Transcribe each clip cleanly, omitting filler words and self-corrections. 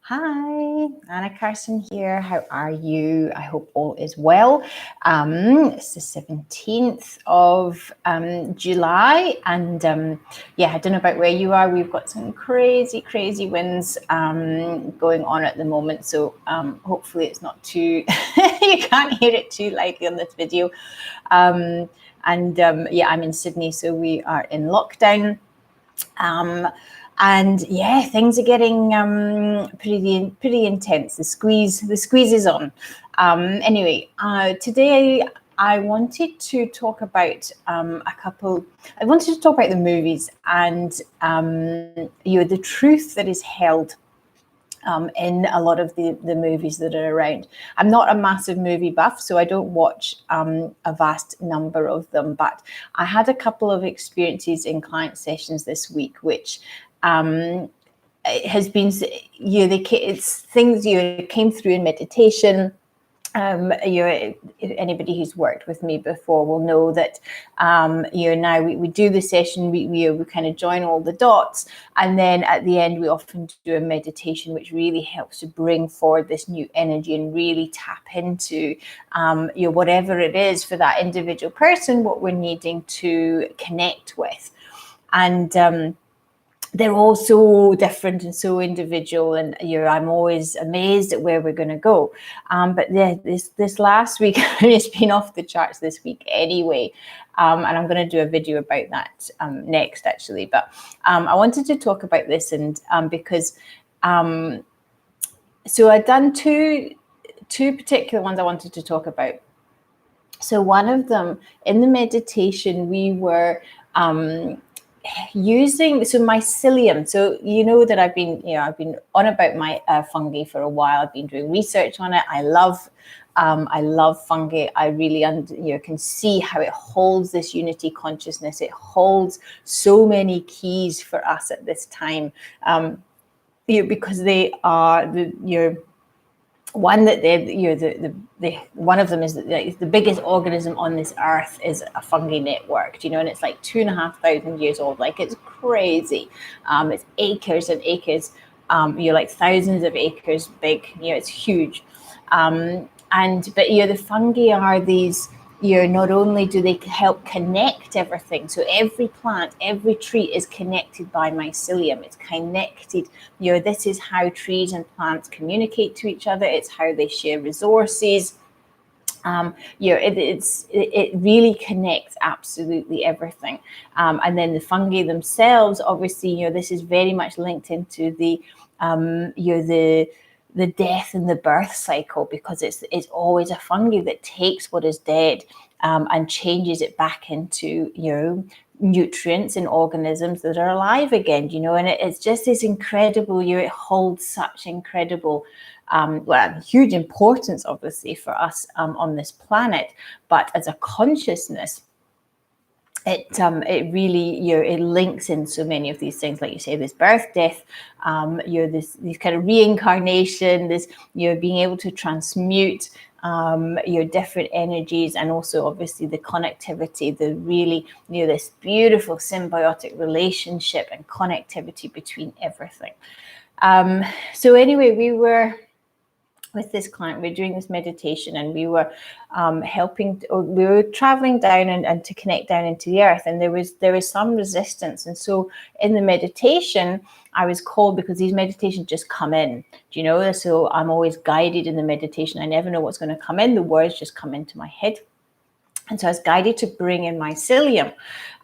Hi, Anna Carson here. How are you? I hope all is well. It's the 17th of July, and I don't know about where you are. We've got some crazy winds going on at the moment, so hopefully it's not too, you can't hear it too loudly on this video. I'm in Sydney, so we are in lockdown. And yeah, things are getting pretty intense. The squeeze is on. Today I wanted to talk about I wanted to talk about the movies and the truth that is held in a lot of the movies that are around. I'm not a massive movie buff, so I don't watch a vast number of them, but I had a couple of experiences in client sessions this week, which it has been, it's things came through in meditation. Anybody who's worked with me before will know that now we do the session, we kind of join all the dots, and then at the end we often do a meditation which really helps to bring forward this new energy and really tap into whatever it is for that individual person, what we're needing to connect with. And they're all so different and so individual, and I'm always amazed at where we're going to go. But this last week, it's been off the charts this week anyway, and I'm going to do a video about that next, actually. But I wanted to talk about this, and because so I've done two particular ones I wanted to talk about. So one of them, in the meditation, we were using mycelium. So that I've been on about my fungi for a while. I've been doing research on it. I love fungi. I really can see how it holds this unity consciousness. It holds so many keys for us at this time, because they are one that one of them is that the biggest organism on this earth is a fungi network, and it's like 2,500 years old. Like, it's crazy. It's acres and acres, like thousands of acres big. It's huge. But the fungi are these. Not only do they help connect everything, so every plant, every tree is connected by mycelium. It's connected. This is how trees and plants communicate to each other. It's how they share resources. It really connects absolutely everything. And then the fungi themselves, obviously, this is very much linked into the death and the birth cycle, because it's always a fungi that takes what is dead and changes it back into nutrients and organisms that are alive again. And it's just this incredible. It holds such incredible, huge importance, obviously, for us on this planet, but as a consciousness. It really it links in so many of these things, like you say, this birth, death, these kind of reincarnation, this being able to transmute your different energies, and also obviously the connectivity, the really this beautiful symbiotic relationship and connectivity between everything. So anyway, we were with this client, we're doing this meditation, and we were we were traveling down and to connect down into the earth, and there was some resistance. And so in the meditation, I was called, because these meditations just come in, so I'm always guided in the meditation. I never know what's going to come in. The words just come into my head. And so I was guided to bring in mycelium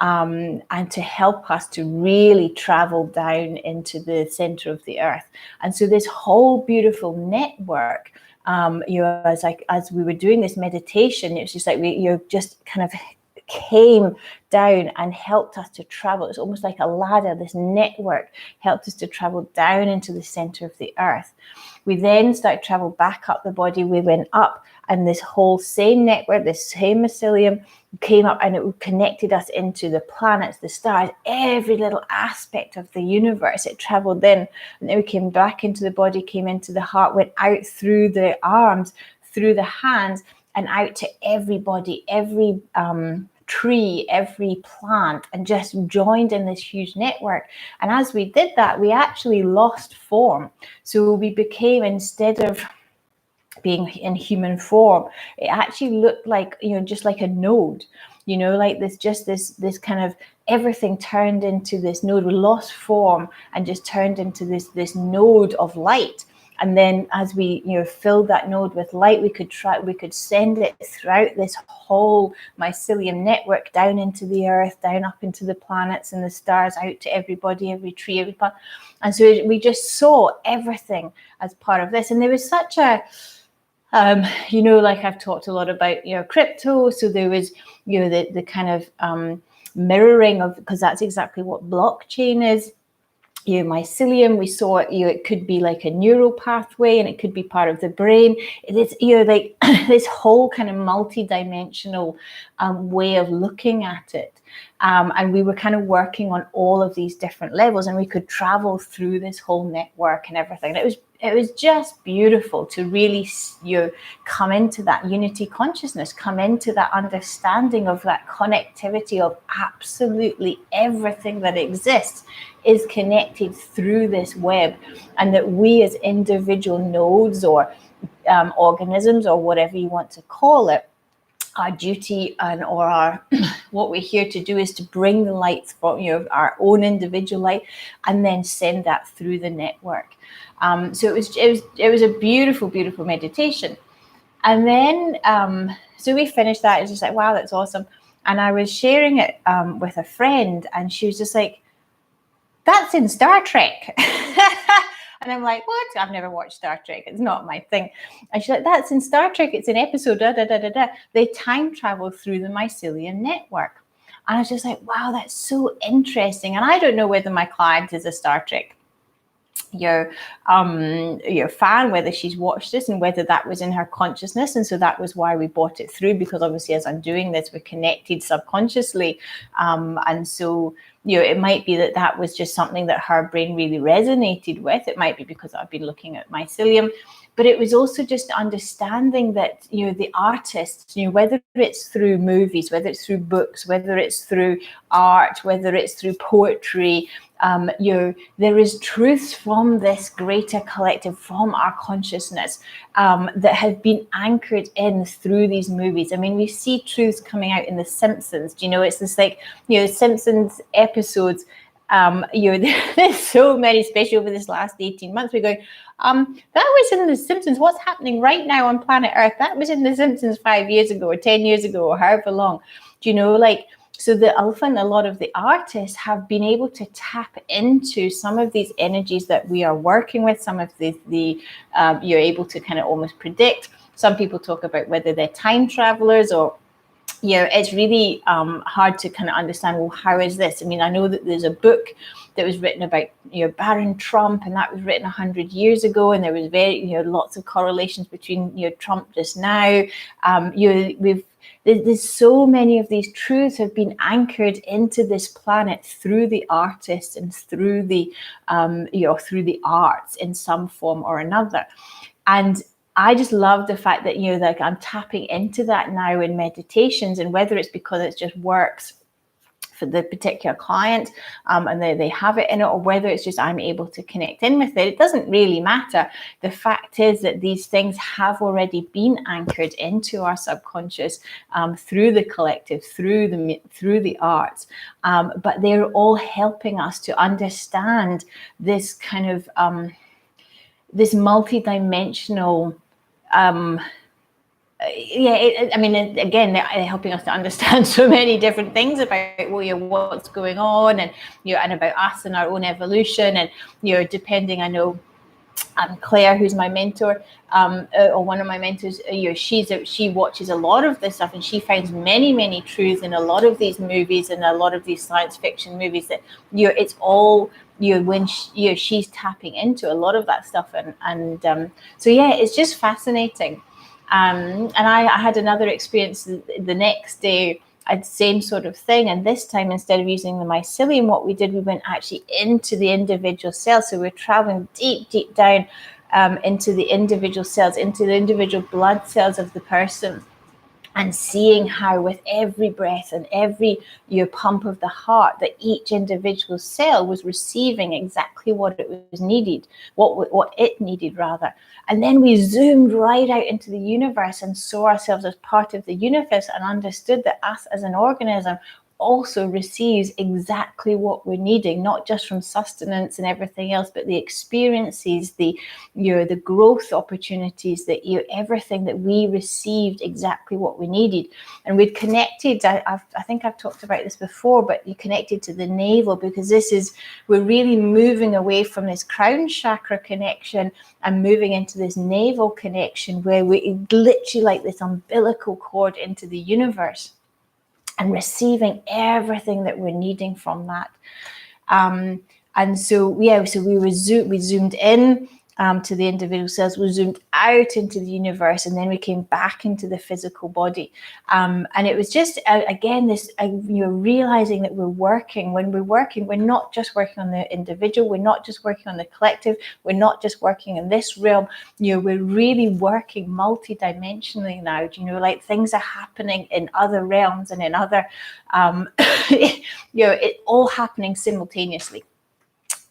and to help us to really travel down into the center of the earth. And so this whole beautiful network, as we were doing this meditation, it's just like just kind of came down and helped us to travel. It's almost like a ladder. This network helped us to travel down into the center of the earth. We then started to travel back up the body. We went up, and this whole same network, this same mycelium came up, and it connected us into the planets, the stars, every little aspect of the universe. It traveled then, and then we came back into the body, came into the heart, went out through the arms, through the hands, and out to everybody, every tree, every plant, and just joined in this huge network. And as we did that, we actually lost form. So we became, instead of being in human form, it actually looked like, just like a node, like this kind of, everything turned into this node. We lost form and just turned into this node of light. And then as we filled that node with light, we could send it throughout this whole mycelium network, down into the earth, down up into the planets and the stars, out to everybody, every tree, every plant. And so we just saw everything as part of this. And there was such a like I've talked a lot about, crypto. So there was, the kind of mirroring of, because that's exactly what blockchain is. Mycelium, we saw it, it could be like a neural pathway, and it could be part of the brain. It's, like this whole kind of multidimensional way of looking at it. And we were kind of working on all of these different levels, and we could travel through this whole network and everything. It was just beautiful to really come into that unity consciousness, come into that understanding of that connectivity of absolutely everything that exists is connected through this web, and that we as individual nodes or organisms, or whatever you want to call it, our duty or our what we're here to do is to bring the light from our own individual light, and then send that through the network. So it was a beautiful meditation. And then so we finished that. It's just like, wow, that's awesome. And I was sharing it with a friend, and she was just like, that's in Star Trek. And I'm like, what? I've never watched Star Trek. It's not my thing. And she's like, that's in Star Trek. It's an episode, da, da, da, da, da. They time travel through the mycelium network. And I was just like, wow, that's so interesting. And I don't know whether my client is a Star Trek your fan, whether she's watched this and whether that was in her consciousness. And so that was why we brought it through, because obviously as I'm doing this, we're connected subconsciously. And so, it might be that was just something that her brain really resonated with. It might be because I've been looking at mycelium. But it was also just understanding that, the artists, whether it's through movies, whether it's through books, whether it's through art, whether it's through poetry, there is truths from this greater collective, from our consciousness, that have been anchored in through these movies. I mean, we see truths coming out in the Simpsons. It's this like, Simpsons episodes. There's so many, especially over this last 18 months. We're going, that was in the Simpsons. What's happening right now on planet Earth? That was in the Simpsons 5 years ago, or 10 years ago, or however long. So often a lot of the artists have been able to tap into some of these energies that we are working with. Some of you're able to kind of almost predict. Some people talk about whether they're time travelers, or it's really hard to kind of understand, well, how is this? I mean, I know that there's a book that was written about Baron Trump, and that was written 100 years ago, and there was lots of correlations between Trump just now. There's so many of these truths have been anchored into this planet through the artists and through the through the arts in some form or another. And I just love the fact that like I'm tapping into that now in meditations, and whether it's because it just works for the particular client and they have it in it, or whether it's just I'm able to connect in with it, it doesn't really matter. The fact is that these things have already been anchored into our subconscious through the collective, through the arts, but they're all helping us to understand this kind of this multidimensional again, they're helping us to understand so many different things about what's going on, and and about us and our own evolution. And depending, I know Claire, who's my mentor, or one of my mentors, she watches a lot of this stuff, and she finds many truths in a lot of these movies and a lot of these science fiction movies that it's all when she's tapping into a lot of that stuff, and so it's just fascinating. And I had another experience the next day. Same sort of thing, and this time, instead of using the mycelium, what we did, we went actually into the individual cells. So we're traveling deep down into the individual cells, into the individual blood cells of the person. and seeing how with every breath and every pump of the heart, that each individual cell was receiving exactly what it was needed, what it needed rather. And then we zoomed right out into the universe and saw ourselves as part of the universe and understood that us as an organism also receives exactly what we're needing, not just from sustenance and everything else, but the experiences, the growth opportunities, that everything that we received exactly what we needed. And we'd connected, I think I've talked about this before, but you connected to the navel, because we're really moving away from this crown chakra connection and moving into this navel connection, where we literally like this umbilical cord into the universe and receiving everything that we're needing from that. And so we zoomed in to the individual cells, we zoomed out into the universe, and then we came back into the physical body. And it was just, again, this, realizing that when we're working, we're not just working on the individual, we're not just working on the collective, we're not just working in this realm, we're really working multidimensionally now. Like things are happening in other realms and in other, it all happening simultaneously.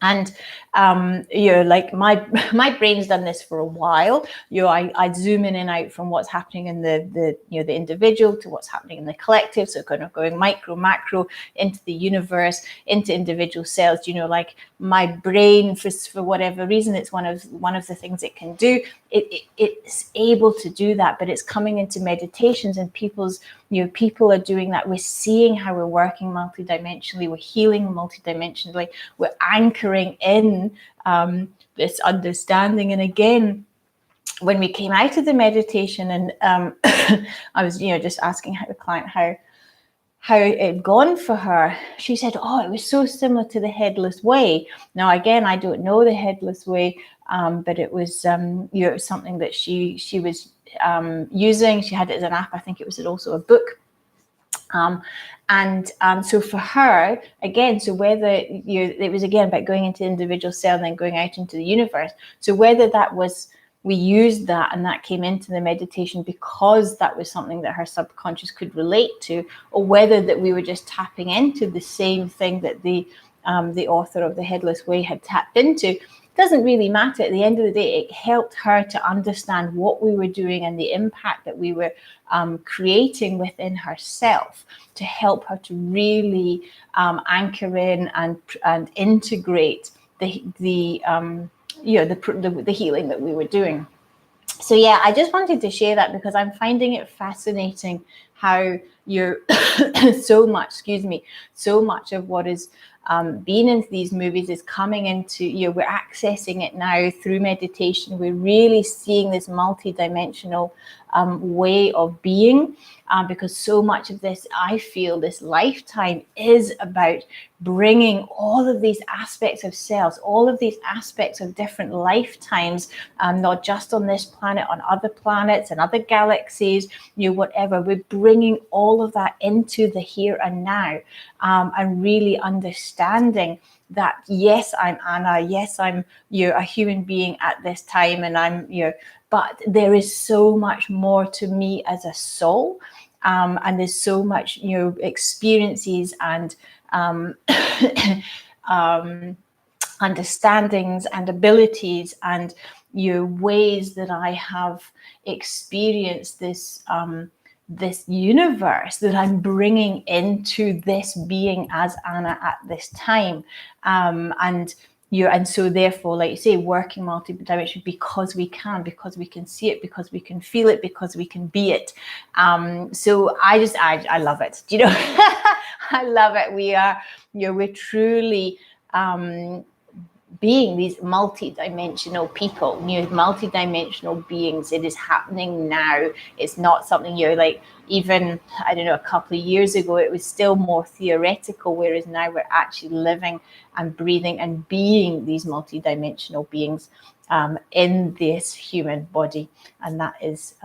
And like my brain's done this for a while. I zoom in and out from what's happening in the individual to what's happening in the collective. So kind of going micro, macro, into the universe, into individual cells. Like my brain, for whatever reason, it's one of the things it can do. It's able to do that, but it's coming into meditations, and people are doing that. We're seeing how we're working multidimensionally, we're healing multidimensionally, we're anchoring in this understanding. And again, when we came out of the meditation, and I was just asking the client how it had gone for her, she said, oh, it was so similar to the headless way. Now, again, I don't know the headless way, but it was it was something that she was using. She had it as an app. I think it was also a book. So for her, again, so whether it was again about going into the individual cell and then going out into the universe. So whether that was, we used that and that came into the meditation because that was something that her subconscious could relate to, or whether that we were just tapping into the same thing that the author of the Headless Way had tapped into, doesn't really matter. At the end of the day, it helped her to understand what we were doing and the impact that we were creating within herself, to help her to really anchor in and integrate the healing that we were doing. So yeah, I just wanted to share that because I'm finding it fascinating how you're so much of what is being into these movies is coming into, we're accessing it now through meditation. We're really seeing this multidimensional way of being, because so much of this, I feel, this lifetime is about bringing all of these aspects of cells, all of these aspects of different lifetimes, not just on this planet, on other planets and other galaxies, whatever. We're bringing all of that into the here and now, and really understanding that, yes, I'm Anna, yes, I'm a human being at this time, and I'm but there is so much more to me as a soul, and there's so much experiences and understandings and abilities and ways that I have experienced this this universe that I'm bringing into this being as Anna at this time, and so therefore, like you say, working multidimensional because we can see it, because we can feel it, because we can be it. So I love it. I love it. We're truly being these multidimensional people, multidimensional beings. It is happening now. It's not something like, even, I don't know, a couple of years ago, it was still more theoretical, whereas now we're actually living and breathing and being these multidimensional beings in this human body. And that is,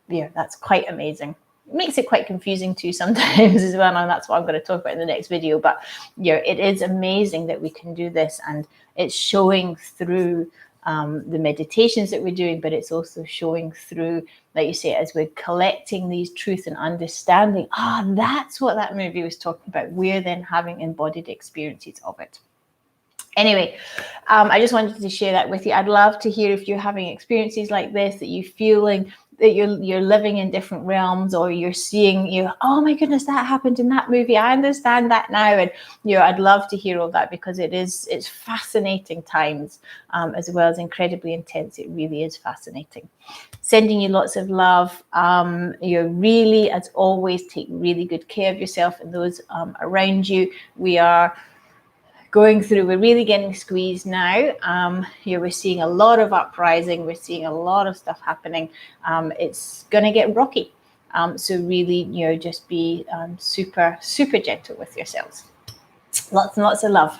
that's quite amazing. It makes it quite confusing too sometimes as well, and that's what I'm going to talk about in the next video. But it is amazing that we can do this, and it's showing through the meditations that we're doing, but it's also showing through, like you say, as we're collecting these truths and understanding, that's what that movie was talking about. We're then having embodied experiences of it. Anyway, I just wanted to share that with you. I'd love to hear if you're having experiences like this, that you're feeling that you're living in different realms, or you're seeing, oh my goodness, that happened in that movie. I understand that now. And I'd love to hear all that, because it's fascinating times, as well as incredibly intense. It really is fascinating. Sending you lots of love. You're really, as always, take really good care of yourself and those around you. We're really getting squeezed now. We're seeing a lot of uprising. We're seeing a lot of stuff happening. It's going to get rocky. So really, just be super, super gentle with yourselves. Lots and lots of love.